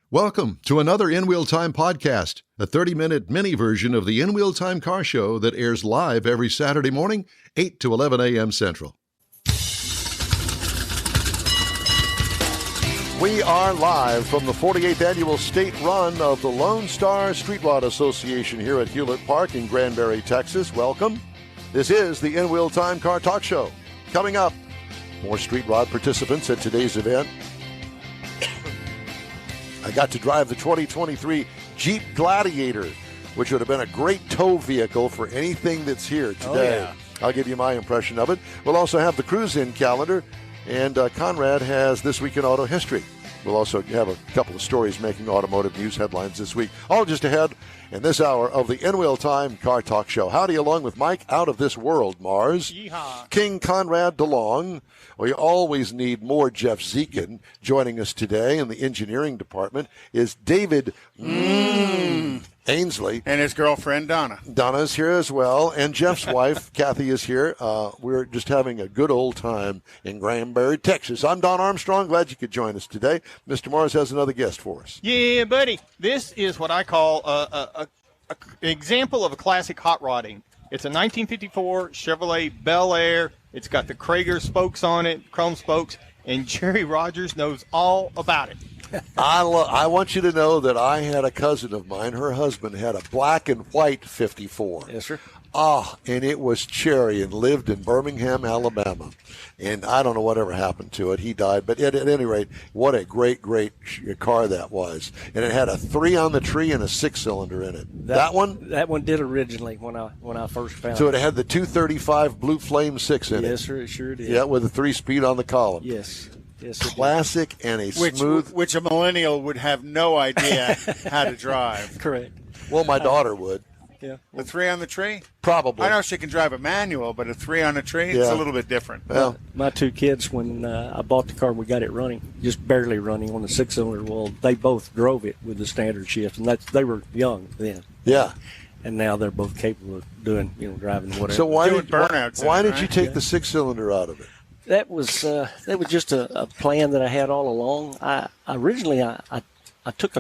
Welcome to another In Wheel Time podcast, a 30-minute mini version of the In Wheel Time car show that airs live every Saturday morning, 8 to 11 a.m. Central. We are live from the 48th Annual State Run of the Lone Star Street Rod Association here at Hewlett Park in Granbury, Texas. Welcome. This is the In Wheel Time Car Talk Show. Coming up, more street rod participants at today's event. I got to drive the 2023 Jeep Gladiator, which would have been a great tow vehicle for anything that's here today. Oh, yeah. I'll give you my impression of it. We'll also have the cruise-in calendar, and Conrad has This Week in Auto History. We'll also have a couple of stories making automotive news headlines this week. All just ahead in this hour of the In Wheel Time Car Talk Show. Howdy, along with Mike Out of This World, Mars. Yeehaw. King Conrad DeLong. We always need more Jeff Zekin. Joining us today in the engineering department is David Ainsley. And his girlfriend, Donna. Donna's here as well. And Jeff's wife, Kathy, is here. We're just having a good old time in Granbury, Texas. I'm Don Armstrong. Glad you could join us today. Mr. Mars has another guest for us. Yeah, buddy. This is what I call an example of a classic hot rodding. It's a 1954 Chevrolet Bel Air. It's got the Krager spokes on it, chrome spokes, and Jerry Rogers knows all about it. I want you to know that I had a cousin of mine. Her husband had a black and white 54. Yes, sir. And it was cherry and lived in Birmingham, Alabama. And I don't know whatever happened to it. He died. But at any rate, what a great, great car that was. And it had a 3 on the tree and a 6-cylinder in it. That one? That one did originally when I first found it. So it had the 235 Blue Flame 6 in it. Yes, sir, it sure did. Yeah, with a 3-speed on the column. Yes. Yes, classic and a smooth. Which a millennial would have no idea how to drive. Correct. Well, my daughter would. Yeah. The 3 on the tree? Probably. I know she can drive a manual, but a 3 on the tree, it's a little bit different. Well, my 2 kids, when I bought the car, we got it running, just barely running on the 6-cylinder. Well, they both drove it with the standard shift, and they were young then. Yeah. And now they're both capable of doing, driving whatever. So why did burnouts you take the 6-cylinder out of it? That was just a plan that I had all along. I originally took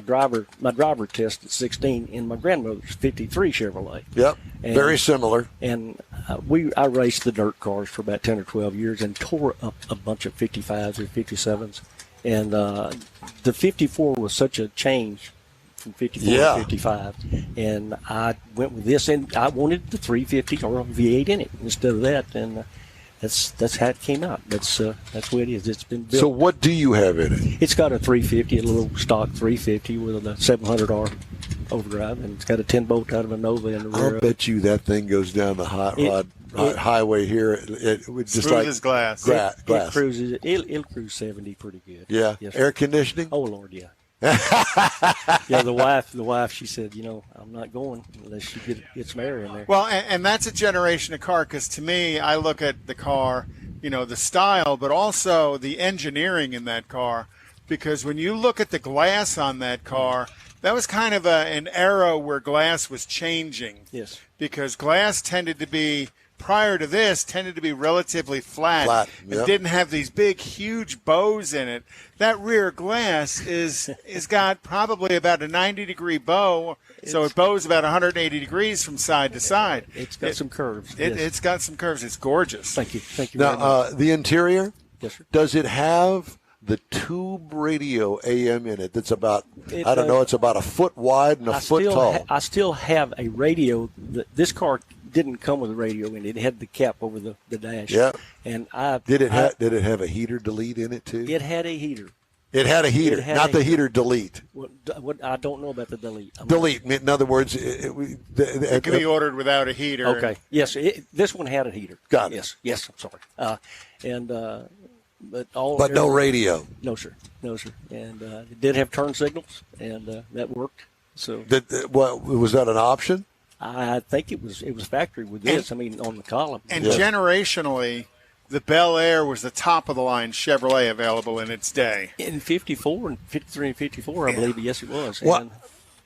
my driver test at 16 in my grandmother's 53 Chevrolet. Yep, very similar. And I raced the dirt cars for about 10 or 12 years and tore up a bunch of 55s or 57s. And the 54 was such a change from 54 to 55. And I went with this, and I wanted the 350 or a V8 in it instead of that. And that's how it came out. That's the way it is. It's been built. So what do you have in it? It's got a 350, a little stock 350 with a 700R overdrive, and it's got a 10-bolt out of a Nova in the rear. I'll bet you that thing goes down the hot rod highway here. It would just smooth like as glass. glass. It cruises. It'll cruise 70 pretty good. Yeah. Yes, air conditioning. Oh Lord, yeah. Yeah, the wife, she said, I'm not going unless you get some air in there. Well, and that's a generation of car, because to me, I look at the car, the style, but also the engineering in that car, because when you look at the glass on that car, that was kind of an era where glass was changing. Yes. Because glass prior to this, tended to be relatively flat. Yep. It didn't have these big, huge bows in it. That rear glass is got probably about a 90-degree bow, so it bows about 180 degrees from side to side. It's got some curves. It's got some curves. It's gorgeous. Thank you. Now, the interior, yes, sir. Does it have the tube radio AM in it that's about, it's about a foot wide and a foot tall? I still have a radio. This car didn't come with a radio in it. It had the cap over the dash. Yeah. And did it have a heater delete in it too? It had a heater. It had a heater, not the heater delete. What I don't know about the delete. Delete. In other words, it can be ordered without a heater. Okay. Yes. This one had a heater. Got it. Yes. I'm sorry. But no radio. No, sir. And it did have turn signals, and that worked. So. Was that an option? I think it was factory with this. On the column. And generationally, the Bel Air was the top of the line Chevrolet available in its day. In 54 and 53 and 54, I believe. Yes, it was. Well,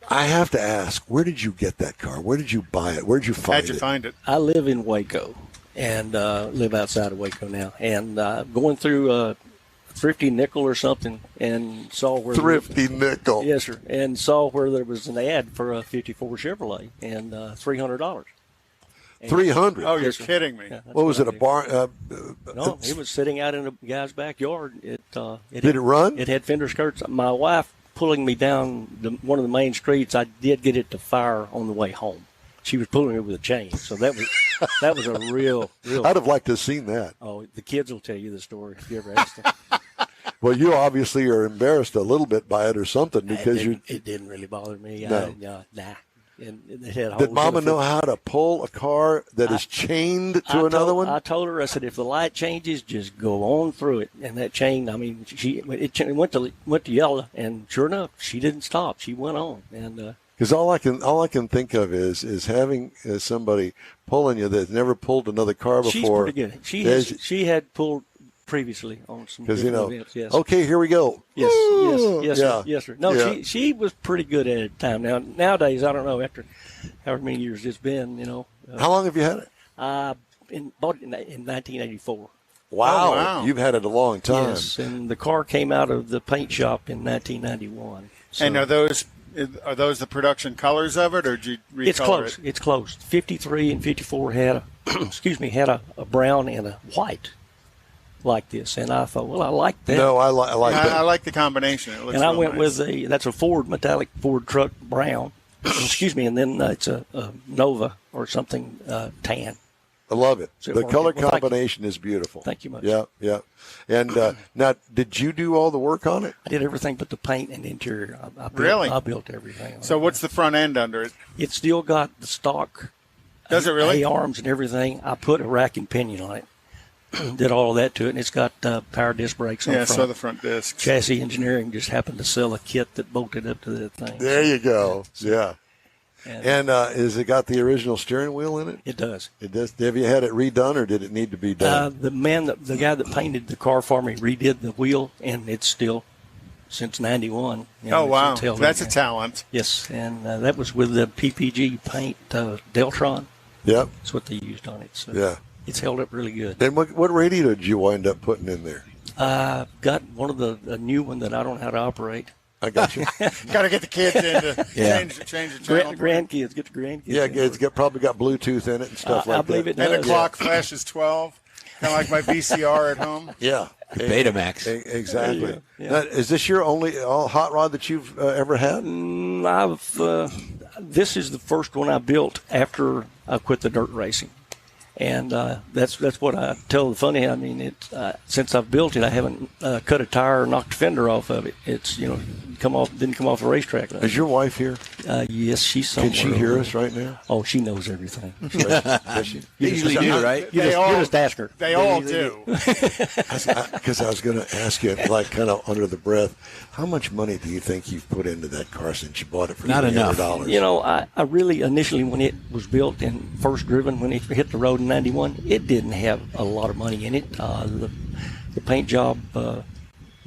I have to ask, where did you get that car? Where did you buy it? Where did you find it? How'd you find it? I live in Waco and live outside of Waco now. And going through Thrifty Nickel or something, and saw where Thrifty Nickel. Yes, sir. And saw where there was an ad for a '54 Chevrolet and $300. 300. Oh, you're Yes, sir. kidding me. Yeah, that's What was it? A I did. barn? No, it was sitting out in a guy's backyard. Did it run? It had fender skirts. My wife pulling me down one of the main streets. I did get it to fire on the way home. She was pulling it with a chain, so that was a real. I'd have liked to have seen that. Oh, the kids will tell you the story if you ever ask them. Well, you obviously are embarrassed a little bit by it or something because it didn't really bother me. No. Nah. And it had Did holes Mama in the know how to pull a car that is chained to another one? I told her, I said, if the light changes, just go on through it. And that chain, I mean, it went to yellow, and sure enough, she didn't stop. She went on, and because all I can think of is having somebody pulling you that's never pulled another car before. she's pretty good. She had pulled previously on some Because events. Yes. Okay, here we go. Yes, Yeah. sir. Yes, sir. No, Yeah. she was pretty good at it at the time. Nowadays, I don't know, after however many years it's been, How long have you had it? Bought it in 1984. Wow. Oh, wow. You've had it a long time. Yes, and the car came out of the paint shop in 1991. So And are those the production colors of it, or did you recolor it's close. it? It's close. 53 and 54 had a brown and a white like this, and I thought, well, I like that. No, I like that. I like the combination. It looks and I real went nice. with that's a metallic Ford truck brown. Excuse me, and then it's a Nova or something tan. I love it. So The color well, thank you. combination is beautiful. Thank you much. Yeah. And now, did you do all the work on it? I did everything but the paint and the interior. I built, Really? I built everything. on So it. what's the front end under it? It's still got the stock. Does it really? A-arms and everything. I put a rack and pinion on it. Did all of that to it, and it's got power disc brakes on Yeah, the front. so the front discs. Chassis Engineering just happened to sell a kit that bolted up to that thing. There you go. Yeah. And Is it got the original steering wheel in it? it does. It does. Have you had it redone, or did it need to be done? The guy that painted the car for me redid the wheel, and it's still since '91. Oh, wow. it's held That's in a there. talent. Yes, and that was with the PPG paint Deltron. Yep. That's what they used on it. So Yeah. it's held up really good. And what radio did you wind up putting in there? Got one of a new one that I don't know how to operate. I got you. Got to get the kids in to Yeah. change the channel. Grandkids, get the grandkids. Yeah, in. it's probably got Bluetooth in it and stuff I like believe that. it And the does. clock flashes 12, kind of like my VCR at home. Yeah. Betamax. Exactly. Yeah. Now, is this your only hot rod that you've ever had? This is the first one I built after I quit the dirt racing, and that's what I tell the funny. I mean, since I've built it, I haven't cut a tire or knocked a fender off of it. It's didn't come off the racetrack. Is your wife here? Yes, she's somewhere. Can she hear us right now? Oh, she knows everything. Does she? They usually do, right? You just ask her. They all do. Because I was going to ask you, like, kind of under the breath, how much money do you think you've put into that car since you bought it for Not enough. $300? I really initially, when it was built and first driven, when it hit the road in '91, it didn't have a lot of money in it. The paint job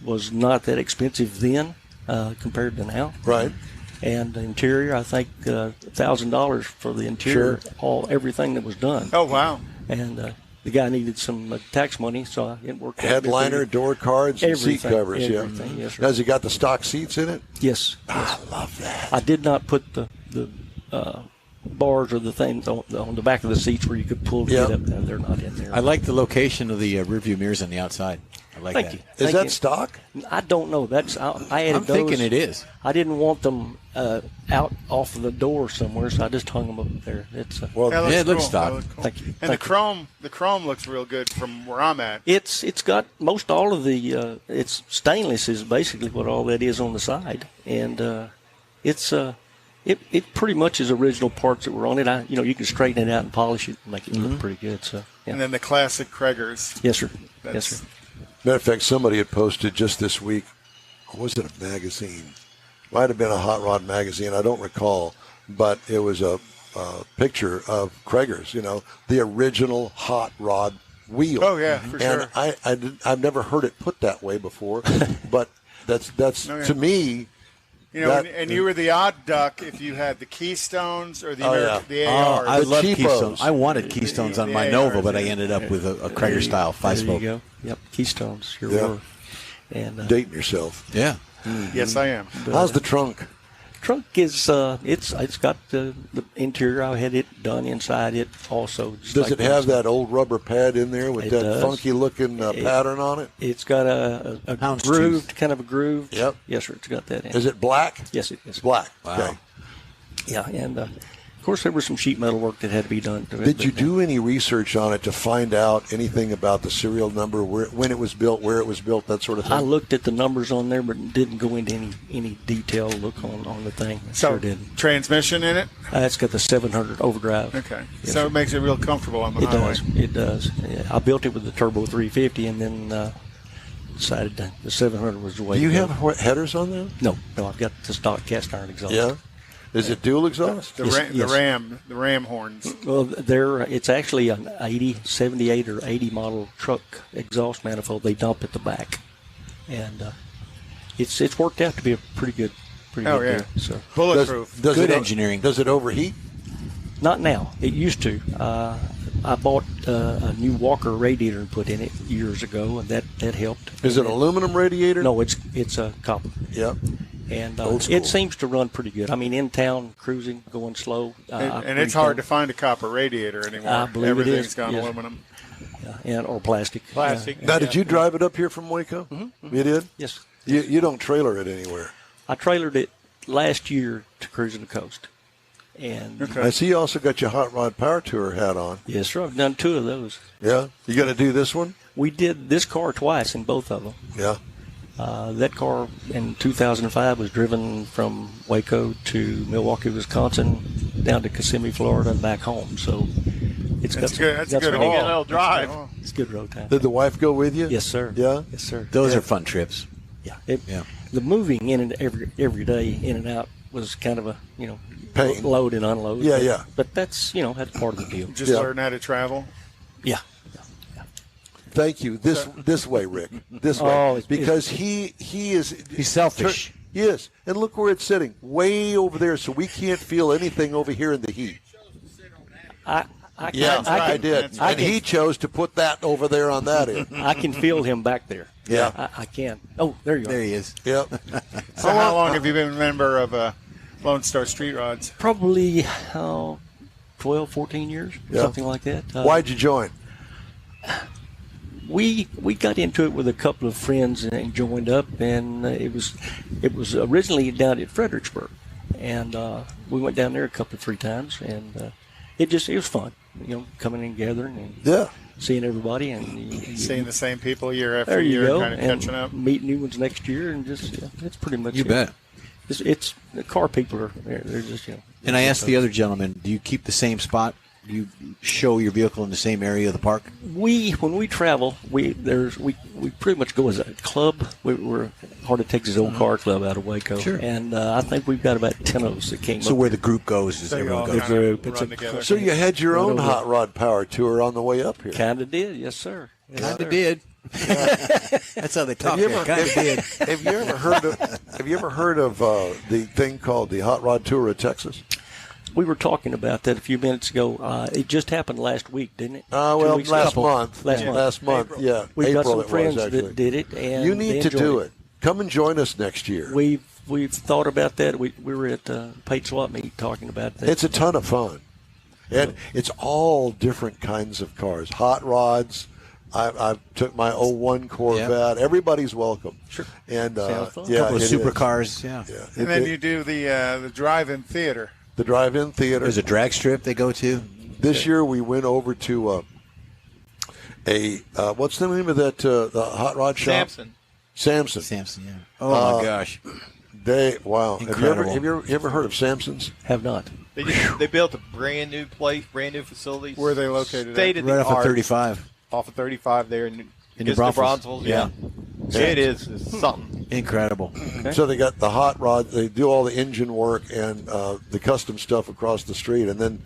was not that expensive then compared to now. Right. And the interior, I think $1,000 for the interior, everything that was done. Oh, wow. And the guy needed some tax money, so it worked out. Headliner, door cards, and seat Everything, covers. everything, Yeah. yes, sir. Has it got the stock seats in it? Yes. I love that. I did not put the bars or the things on the back of the seats where you could pull to Yep. get up there. They're not in there. I like the location of the rearview mirrors on the outside. I like Thank that. you. Is Thank that you. stock? I don't know. I added I'm those. thinking it is. I didn't want them out off of the door somewhere, so I just hung them up there. It's Well, That Yeah, it looks cool. stock. That looks cool. Thank you. And Thank you. the chrome looks real good from where I'm at. it's got most all of the it's stainless is basically what all that is on the side, and it pretty much is original parts that were on it. You can straighten it out and polish it and make it look pretty good. So yeah. And then the classic Craigers. Yes, sir. Yes, That's- sir. matter of fact, somebody had posted just this week, or was it a magazine? Might have been a Hot Rod magazine. I don't recall, but it was a picture of Craigers, the original Hot Rod wheel. Oh, yeah, for and sure. I've never heard it put that way before, but that's No, yeah. to me. And you were the odd duck if you had the Keystones or the yeah. ARs. I The love cheapos. Keystones. I wanted Keystones on my The Nova, ARs, but I yeah. ended up with a Krager style There you 5-spoke. go. Yep, Keystones. Sure Yeah. were. And Dating yourself. Yeah. Yes, I am. How's the trunk? trunk is it's got the interior. I had it done inside it also. Does it have that old rubber pad in there with It that does. funky looking pattern on it? It's got a Houndstooth. grooved, kind of a grooved. Yep. Yes, sir. It's got that in. Is it black? Yes, it is. Black. Wow. Okay. Yeah, and of course there was some sheet metal work that had to be done to it. Did you but, do any research on it to find out anything about the serial number, when it was built, where it was built, that sort of thing? I looked at the numbers on there, but didn't go into any detail look on the thing. So Sure didn't. transmission in it? It's got the 700 overdrive. Okay. Yes, So sir. it makes it real comfortable on the It highway. does. It does. Yeah, I built it with the turbo 350, and then decided that the 700 was the way. Do you to go. have headers on there? No. I've got the stock cast iron exhaust. Yeah. Is it dual exhaust? The, Yes, the Ram horns. Well, it's actually an 78 or 80 model truck exhaust manifold. They dump at the back, and it's worked out to be a pretty good Oh, yeah. deal. So Bulletproof. Does Good it, engineering. Does it overheat? not now. It used to. I bought a new Walker radiator and put in it years ago, and that helped. Is it And an aluminum radiator? No, it's a copper. Yep. And Old school. it seems to run pretty good. I mean, in town, cruising, going slow. And it's hard to find a copper radiator anymore. I believe it Everything's is, gone yes. aluminum. or plastic. Plastic. Now, did you drive it up here from Waco? Mm-hmm. You did? Yes. You don't trailer it anywhere. I trailered it last year to Cruising the Coast. And Okay. I see you also got your Hot Rod Power Tour hat on. yes, sir, I've done 2 of those. Yeah? You going to do this one? We did this car twice in both of them. Yeah. That car in 2005 was driven from Waco to Milwaukee, Wisconsin, down to Kissimmee, Florida, and back home. So it's That's got good. That's a good some- haul. Good little drive. It's good road time. Did the wife go with you? Yes, sir. Yeah? Yes, sir. Those are fun trips. Yeah. Yeah. The moving in and every day in and out was kind of a Pain. load and unload. Yeah, but, yeah. But that's that's part of the deal. Just Yeah. learn how to travel. Yeah. Thank you. This way, Rick. This way. Oh, because he is He's selfish. Yes. And look where it's sitting. Way over there, so we can't feel anything over here in the heat. I Yeah, can, I did. that's And he chose to put that over there on that end. I can feel him back there. Yeah. I can. Oh, there you are. There he is. Yep. So how long have you been a member of Lone Star Street Rods? Probably 12, 14 years, Yeah. something like that. Why'd you join? We got into it with a couple of friends and joined up, and it was originally down at Fredericksburg, and we went down there a couple of 3 times, and it was fun, coming and gathering and Yeah. seeing everybody and Seeing the same people year after there you year, go, kind of and catching up. meet new ones next year, and just it's pretty much You it. bet. It's the car people are they're just And I asked the other gentleman, do you keep the same spot? Do you show your vehicle in the same area of the park? when we travel, we pretty much go as a club. We're Heart of Texas Old Car Club out of Waco, Sure. and I think we've got about 10 of us that came So up. where the group goes is So you all everyone goes. kind of group. It's run a together. So you had your own Right over Hot Rod Power Tour on the way up here. Kind of did, yes, sir. Yes, Kind sir. of did. That's how they talk. Have you ever, Kind of did. have you ever heard of the thing called the Hot Rod Tour of Texas? We were talking about that a few minutes ago. It just happened last week, didn't it? 2 Well, weeks last ago? month. Last month. Last month, April. yeah. We've April got some it friends was, actually. that did it, and You they need to enjoyed do it. Come and join us next year. We've thought about that. We were at Pate Swap meet talking about that. It's a ton of fun. And it's all different kinds of cars. Hot rods. I took my 01 Corvette. Everybody's welcome. Sure. And Sounds fun. yeah, couple of it is. supercars. Yeah. Yeah. And then you do the drive-in theater. the drive-in theater. There's a drag strip they go to. This year we went over to what's the name of that the hot rod shop? Samson. Samson, yeah. Oh, my gosh. Wow. Incredible. Have you ever heard of Samson's? Have not. They built a brand new place, brand new facilities. Where are they located at? State of Right the off of art. 35. Off of 35 there in In just New the Braunfels. Braunfels. Yeah. It is. It's something. Incredible. So they got the hot rod. They do all the engine work and the custom stuff across the street, and then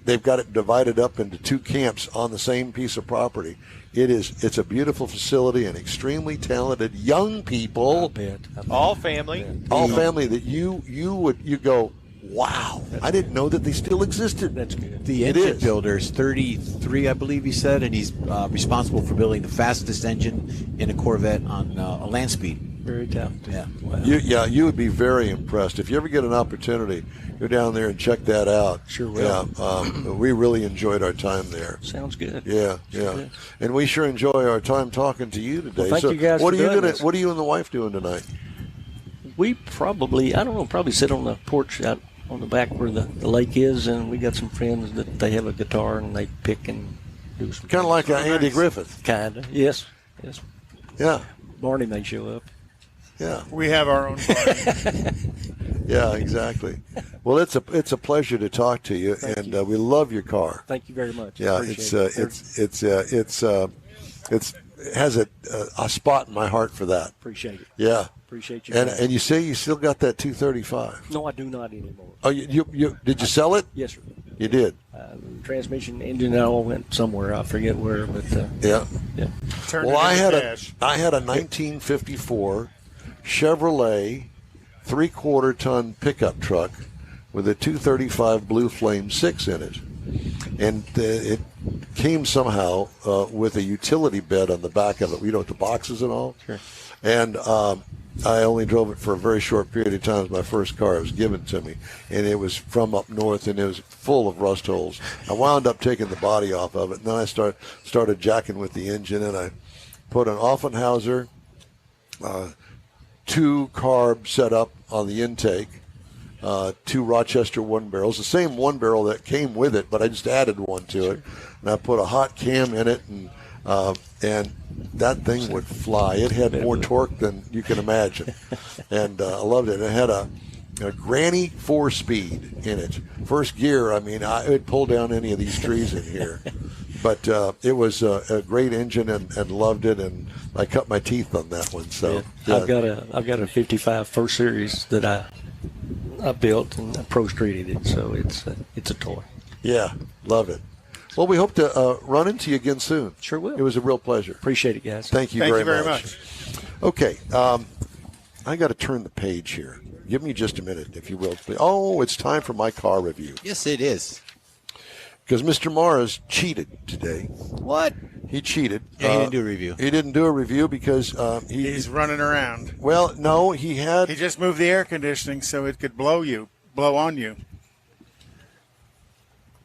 they've got it divided up into 2 camps on the same piece of property. It's a beautiful facility and extremely talented young people, I bet. All family. all family that you go, Wow. I didn't know that they still existed. That's good. The engine builder is 33, I believe he said, and he's responsible for building the fastest engine in a Corvette on a land speed. Very talented. Yeah. Wow. You would be very impressed. If you ever get an opportunity, go down there and check that out. Sure will. Yeah, we really enjoyed our time there. Sounds good. Yeah. Good. And we sure enjoy our time talking to you today. Well, thank you guys for doing this. What are you and the wife doing tonight? We probably sit on the porch out on the back where the lake is, and we got some friends that they have a guitar and they pick and do some. Kind of like Andy Griffith. Kind of. Yes. Yeah. Barney may show up. Yeah. We have our own party. Yeah, exactly. Well, it's a pleasure to talk to you, and we love your car. Thank you very much. Yeah, it has a spot in my heart for that. Appreciate it. Yeah. Appreciate you. And you say you still got that 235? No, I do not anymore. Oh, you did you sell it? Yes, sir. You did. Transmission, engine, it all went somewhere. I forget where, but Yeah. Turn Well, it I into had cash. a 1954 Chevrolet 3/4-ton pickup truck with a 235 Blue Flame 6 in it, and it came somehow with a utility bed on the back of it. You know, with the boxes and all. Sure. And I only drove it for a very short period of time. It was my first car. It was given to me, and it was from up north, and it was full of rust holes. I wound up taking the body off of it, and then I started jacking with the engine, and I put an Offenhauser 2 carb setup on the intake, 2 Rochester 1-barrels, the same 1-barrel that came with it, but I just added one to it, and I put a hot cam in it, and that thing would fly. It had more torque than you can imagine, and I loved it. It had a Granny 4-speed in it. First gear, I mean, it would pull down any of these trees in here. But it was a great engine, and loved it, and I cut my teeth on that one. So yeah. I've got a 55 first series that I built and I pro streeted it, so it's a toy. Yeah, love it. Well, we hope to run into you again soon. Sure will. It was a real pleasure. Appreciate it, guys. Thank you very much. Okay, I got to turn the page here. Give me just a minute, if you will, please. Oh, it's time for my car review. Yes, it is. Because Mr. Mars cheated today. What? He cheated. Yeah, he didn't do a review. He didn't do a review because He's running around. Well, no, he He just moved the air conditioning so it could blow on you.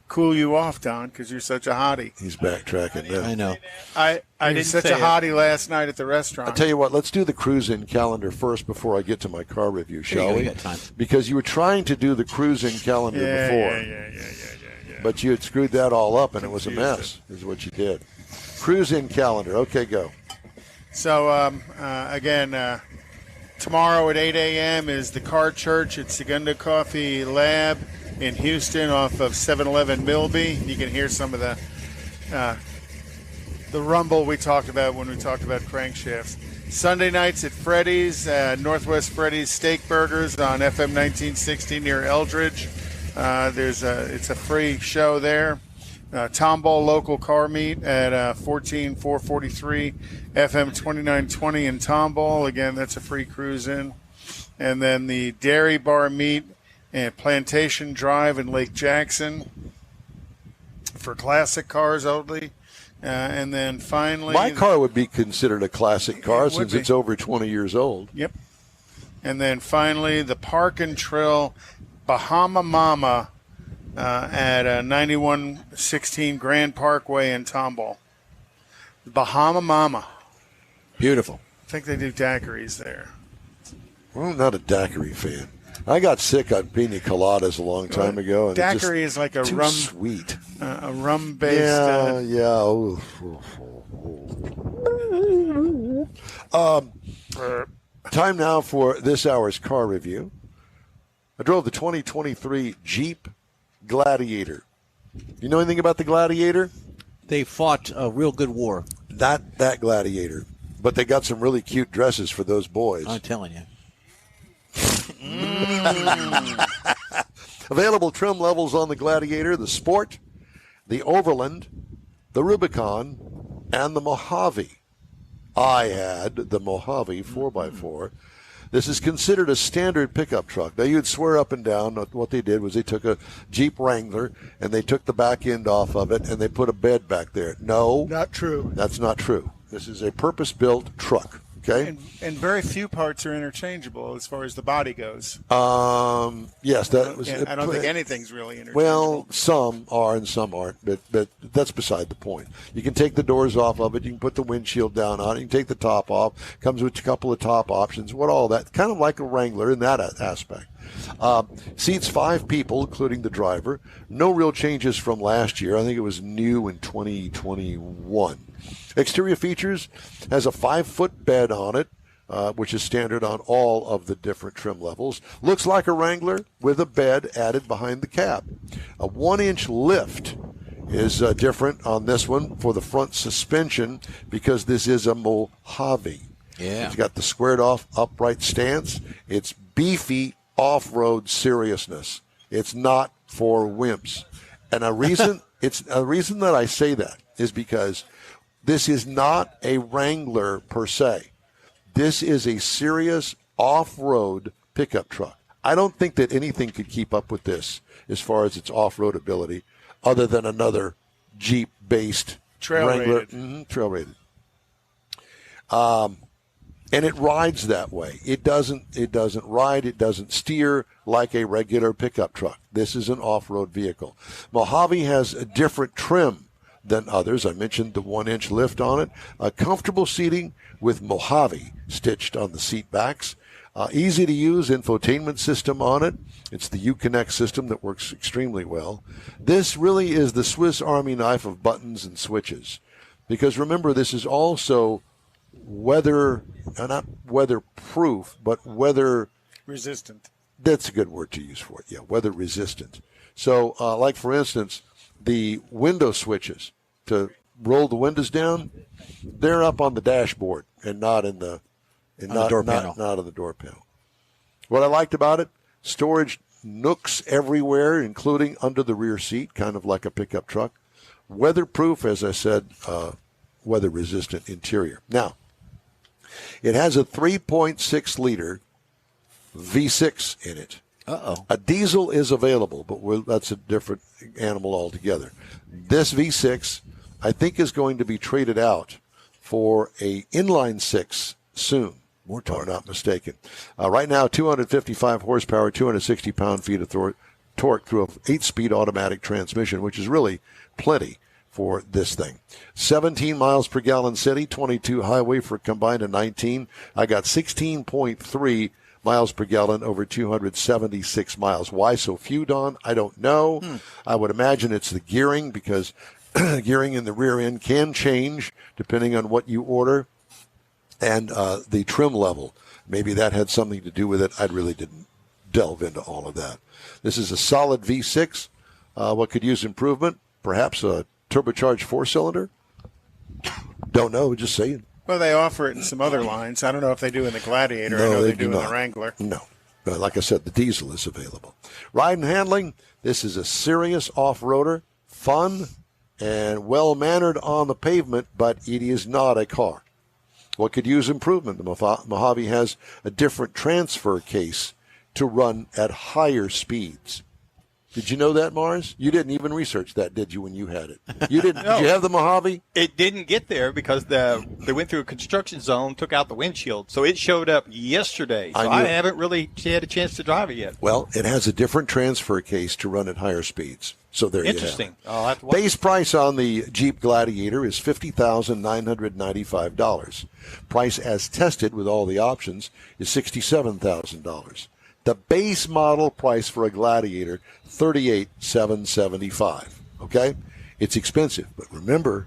Cool you off, Don, because you're such a hottie. He's backtracking now. I know. I didn't was such say a it. hottie last night at the restaurant. I'll tell you what, let's do the cruise-in calendar first before I get to my car review, shall we? We got time. Because you were trying to do the cruise-in calendar before. Yeah. But you had screwed that all up, and it was a mess, is what you did. Cruise-in calendar. Okay, go. So, again, tomorrow at 8 a.m. is the Car Church at Segunda Coffee Lab in Houston off of 711 Milby. You can hear some of the rumble we talked about when we talked about crankshafts. Sunday nights at Freddy's, Northwest Freddy's Steak Burgers on FM 1960 near Eldridge. It's a free show there. Tomball local car meet at 14443 FM 2920 in Tomball. Again, that's a free cruise in. And then the Dairy Bar meet at Plantation Drive in Lake Jackson for classic cars only. And then finally, My car would be considered a classic car It would since be. it's over 20 years old. Yep. And then finally, the Park and Trill Bahama Mama at 9116 Grand Parkway in Tomball. Bahama Mama. Beautiful. I think they do daiquiris there. Well, I'm not a daiquiri fan. I got sick on pina coladas a long time ago. And Daiquiri is like a too rum, sweet. a rum-based. Yeah. Time now for this hour's car review. I drove the 2023 Jeep Gladiator. You know anything about the Gladiator? They fought a real good war. Not that Gladiator, but they got some really cute dresses for those boys. I'm telling you. Available trim levels on the Gladiator: the Sport, the Overland, the Rubicon, and the Mojave. I had the Mojave 4x4. This is considered a standard pickup truck. Now, you'd swear up and down that what they did was they took a Jeep Wrangler and they took the back end off of it and they put a bed back there. No. Not true. That's not true. This is a purpose-built truck. Okay. And very few parts are interchangeable as far as the body goes. Yes, that was. I don't think anything's really interchangeable. Well, some are and some aren't, but that's beside the point. You can take the doors off of it. You can put the windshield down on it. You can take the top off. Comes with a couple of top options. What all that? Kind of like a Wrangler in that aspect. Seats 5 people, including the driver. No real changes from last year. I think it was new in 2021. Exterior features has a 5-foot bed on it, which is standard on all of the different trim levels. Looks like a Wrangler with a bed added behind the cab. A 1-inch lift is different on this one for the front suspension because this is a Mojave. Yeah. It's got the squared off upright stance. It's beefy off-road seriousness. It's not for wimps. And a reason that I say that is because this is not a Wrangler per se. This is a serious off-road pickup truck. I don't think that anything could keep up with this as far as its off-road ability other than another Jeep-based Wrangler. Trail-rated. And it rides that way. It doesn't ride, it doesn't steer like a regular pickup truck. This is an off-road vehicle. Mojave has a different trim than others. I mentioned the 1-inch lift on it. Comfortable seating with Mojave stitched on the seat backs. Easy to use infotainment system on it. It's the Uconnect system that works extremely well. This really is the Swiss Army knife of buttons and switches. Because remember, this is also not weatherproof, but weather resistant. That's a good word to use for it. Yeah, weather resistant. So, like for instance, the window switches to roll the windows down, they're up on the dashboard and not in the door panel. Not on the door panel. What I liked about it, storage nooks everywhere, including under the rear seat, kind of like a pickup truck. Weatherproof, as I said, weather-resistant interior. Now, it has a 3.6 liter V6 in it. Uh-oh. A diesel is available, but that's a different animal altogether. This V6, I think, is going to be traded out for a inline 6 soon. More if I'm torque. not mistaken. Right now, 255 horsepower, 260 pound-feet of torque through an 8-speed automatic transmission, which is really plenty for this thing. 17 miles per gallon city, 22 highway for a combined of 19. I got 16.3 miles per gallon over 276 miles. Why so few, Don? I don't know. I would imagine it's the gearing because gearing in the rear end can change depending on what you order and the trim level. Maybe that had something to do with it. I really didn't delve into all of that. This is a solid V6. What could use improvement? Perhaps a turbocharged 4-cylinder? Don't know, just saying. Well, they offer it in some other lines. I don't know if they do in the Gladiator. No, I know they they do in not. the Wrangler. No. Like I said, the diesel is available. Ride and handling, this is a serious off-roader, fun and well-mannered on the pavement, but it is not a car. What could use improvement? The Mojave has a different transfer case to run at higher speeds. Did you know that, Mars? You didn't even research that, did you, when you had it? You didn't. No. Did you have the Mojave? It didn't get there because they went through a construction zone, took out the windshield. So it showed up yesterday. So I haven't really had a chance to drive it yet. Well, it has a different transfer case to run at higher speeds. So there you have it. Interesting. I'll have to watch. Base price on the Jeep Gladiator is $50,995. Price as tested with all the options is $67,000. The base model price for a Gladiator, $38,775. Okay? It's expensive, but remember,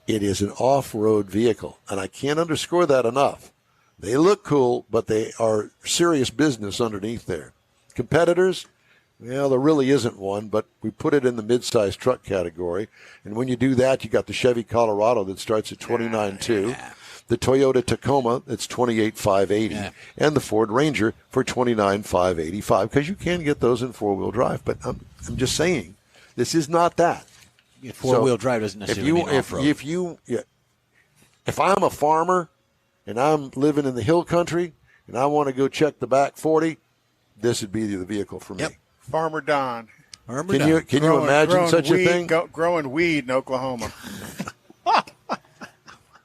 it is an off-road vehicle, and I can't underscore that enough. They look cool, but they are serious business underneath there. Competitors, well, there really isn't one, but we put it in the mid-size truck category, and when you do that, you got the Chevy Colorado that starts at $29,200. The Toyota Tacoma, that's $28,580, and the Ford Ranger for $29,585, because you can get those in four-wheel drive. But I'm just saying, this is not that. Four-wheel drive doesn't necessarily mean off-road. If I'm a farmer and I'm living in the hill country and I want to go check the back 40, this would be the vehicle for me. Yep. Farmer Don. Can you imagine such a thing? Growing weed in Oklahoma.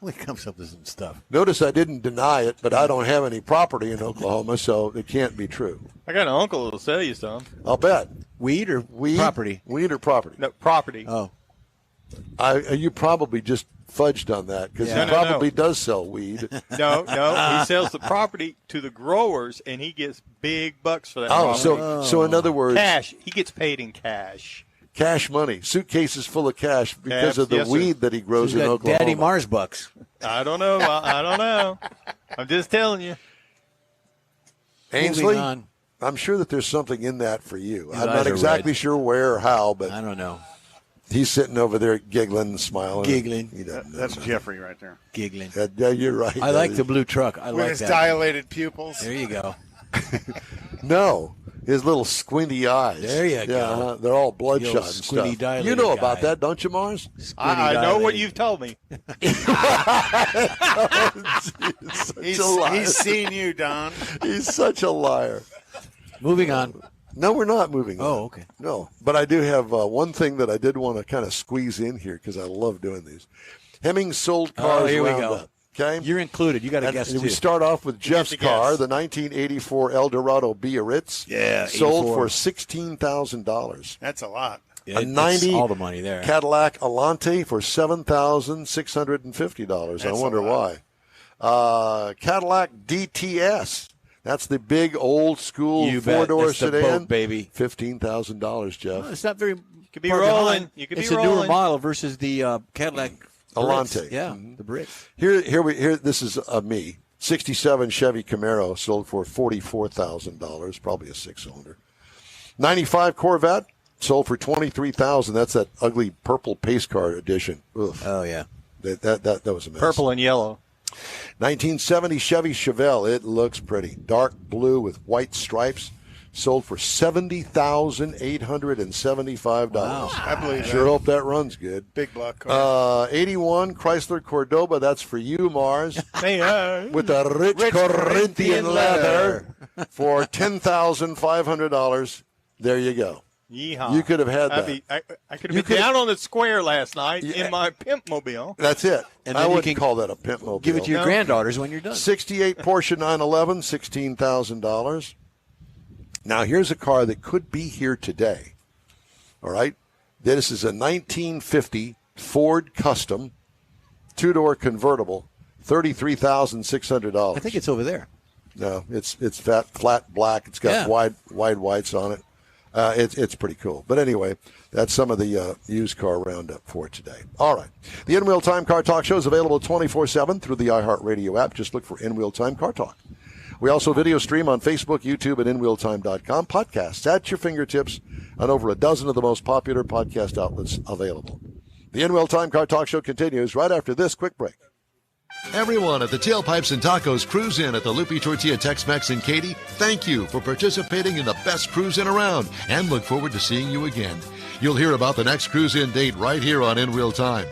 He comes up with some stuff. Notice I didn't deny it, but I don't have any property in Oklahoma, so it can't be true. I got an uncle that'll sell you some. I'll bet. Weed or property? Weed or property? No, property. Oh. You probably just fudged on that because he probably does sell weed. No, he sells the property to the growers, and he gets big bucks for that. So in other words, cash. He gets paid in cash. Cash money, suitcases full of cash because of the weed that he grows in Oklahoma. Daddy Mars bucks. I don't know. I'm just telling you. Ainsley, I'm sure that there's something in that for you. His I'm eyes not are exactly red. sure where or how, but I don't know. he's sitting over there giggling and smiling. Giggling. He doesn't know. That's Jeffrey right there. Giggling. Yeah, you're right. I like the blue truck. I With like his that. dilated pupils. There you go. No, his little squinty eyes. There you go. They're all The bloodshot old and squinty stuff. dilated You know guy. about that, don't you, Mars? I know what you've told me. He's seen you, Don. He's such a liar. Moving on. No, we're not moving on. Oh, okay. No, but I do have one thing that I did want to kind of squeeze in here because I love doing these. Hemmings sold cars here we round go. up. Okay, You're included. You got to and guess, we too. start off with Jeff's to car, guess. the 1984 Eldorado Biarritz. Yeah, sold 84. for $16,000. That's a lot. Yeah, A it's 90 all the money there. Cadillac Alante for $7,650. I That's wonder a why. Cadillac DTS. That's the big old school You bet. four-door That's the sedan. boat, baby. $15,000, Jeff. Well, it's not very. Could be far rolling. behind. You could it's be a newer rolling. model versus the Cadillac Alante. Brits. Yeah, the Brit. Here. This is me. 67 Chevy Camaro sold for $44,000, probably a six-cylinder. 95 Corvette sold for $23,000. That's that ugly purple pace car edition. Ugh. Oh yeah. That was a mess. Purple and yellow. 1970 Chevy Chevelle. It looks pretty. Dark blue with white stripes. Sold for $70,875. Wow. I believe Sure that. hope that runs good. Big block car. 81 Chrysler Cordoba. That's for you, Mars. Hey, With a rich Corinthian leather for $10,500. There you go. yeehaw. You could have had that. I could have been down on the square last night in my pimp mobile. That's it. And I then you wouldn't can call that a pimp mobile. Give it to your granddaughters when you're done. 68 Porsche 911, $16,000. Now, here's a car that could be here today. All right? This is a 1950 Ford Custom, two-door convertible, $33,600. I think it's over there. No, it's flat black. It's got wide whites on it. It's pretty cool. But anyway, that's some of the used car roundup for today. All right. The In Wheel Time Car Talk Show is available 24/7 through the iHeartRadio app. Just look for In Wheel Time Car Talk. We also video stream on Facebook, YouTube, and InWheelTime.com. Podcasts at your fingertips on over a dozen of the most popular podcast outlets available. The In Wheel Time Car Talk Show continues right after this quick break. Everyone at the Tailpipes and Tacos Cruise In at the Lupi Tortilla Tex-Mex in Katy, thank you for participating in the best cruise in around and look forward to seeing you again. You'll hear about the next cruise in date right here on In Wheel Time.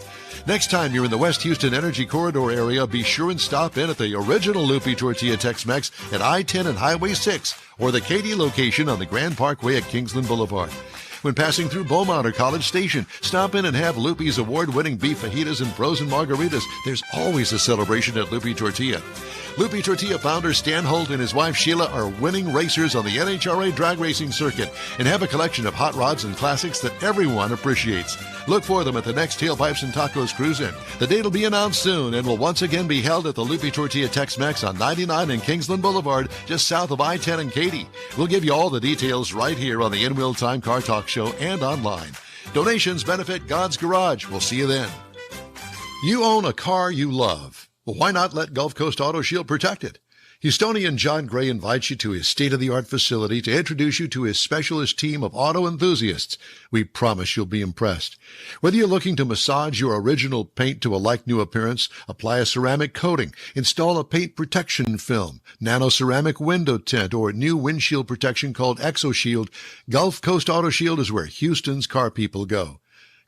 Next time you're in the West Houston Energy Corridor area, be sure and stop in at the original Lupi Tortilla Tex-Mex at I-10 and Highway 6 or the Katy location on the Grand Parkway at Kingsland Boulevard. When passing through Beaumont or College Station, stop in and have Lupi's award-winning beef fajitas and frozen margaritas. There's always a celebration at Lupi Tortilla. Lupi Tortilla founder Stan Holt and his wife Sheila are winning racers on the NHRA drag racing circuit and have a collection of hot rods and classics that everyone appreciates. Look for them at the next Tailpipes and Tacos Cruise In. The date will be announced soon and will once again be held at the Lupi Tortilla Tex-Mex on 99 and Kingsland Boulevard, just south of I-10 and Katy. We'll give you all the details right here on the In Wheel Time Car Talk Show and online. Donations benefit God's Garage. We'll see you then. You own a car you love. Well, why not let Gulf Coast Auto Shield protect it? Houstonian John Gray invites you to his state-of-the-art facility to introduce you to his specialist team of auto enthusiasts. We promise you'll be impressed. Whether you're looking to massage your original paint to a like-new appearance, apply a ceramic coating, install a paint protection film, nano-ceramic window tint, or new windshield protection called ExoShield, Gulf Coast Auto Shield is where Houston's car people go.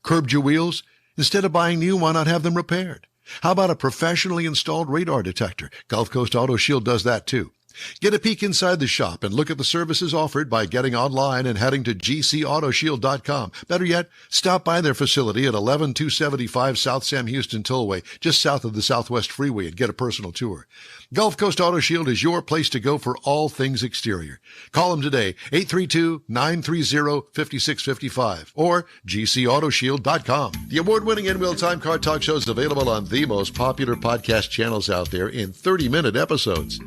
Curbed your wheels? Instead of buying new, why not have them repaired? How about a professionally installed radar detector? Gulf Coast Auto Shield does that too. Get a peek inside the shop and look at the services offered by getting online and heading to gcautoshield.com. Better yet, stop by their facility at 11275 South Sam Houston Tollway, just south of the Southwest Freeway, and get a personal tour. Gulf Coast Auto Shield is your place to go for all things exterior. Call them today, 832-930-5655 or gcautoshield.com. The award-winning In Wheel Time Car Talk Show is available on the most popular podcast channels out there in 30-minute episodes.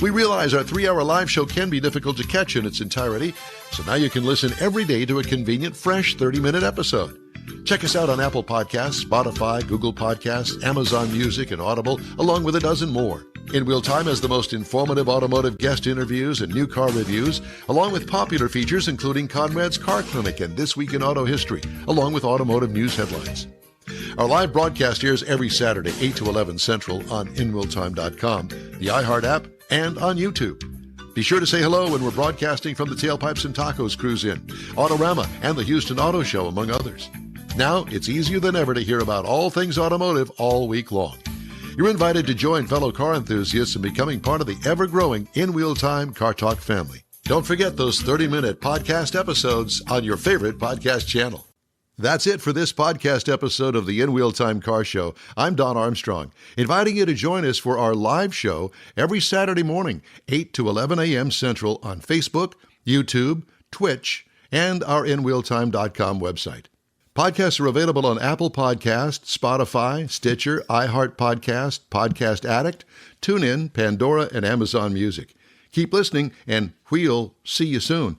We realize our 3-hour live show can be difficult to catch in its entirety, so now you can listen every day to a convenient, fresh 30-minute episode. Check us out on Apple Podcasts, Spotify, Google Podcasts, Amazon Music, and Audible, along with a dozen more. In Wheel Time has the most informative automotive guest interviews and new car reviews, along with popular features including Conrad's Car Clinic and This Week in Auto History, along with automotive news headlines. Our live broadcast airs every Saturday, 8 to 11 Central on InWheelTime.com, the iHeart app, and on YouTube. Be sure to say hello when we're broadcasting from the Tailpipes and Tacos Cruise In, Autorama, and the Houston Auto Show, among others. Now, it's easier than ever to hear about all things automotive all week long. You're invited to join fellow car enthusiasts in becoming part of the ever-growing In Wheel Time Car Talk family. Don't forget those 30-minute podcast episodes on your favorite podcast channel. That's it for this podcast episode of the In Wheel Time Car Show. I'm Don Armstrong, inviting you to join us for our live show every Saturday morning, 8 to 11 a.m. Central on Facebook, YouTube, Twitch, and our InWheelTime.com website. Podcasts are available on Apple Podcasts, Spotify, Stitcher, iHeart Podcast, Podcast Addict, TuneIn, Pandora, and Amazon Music. Keep listening, and we'll see you soon.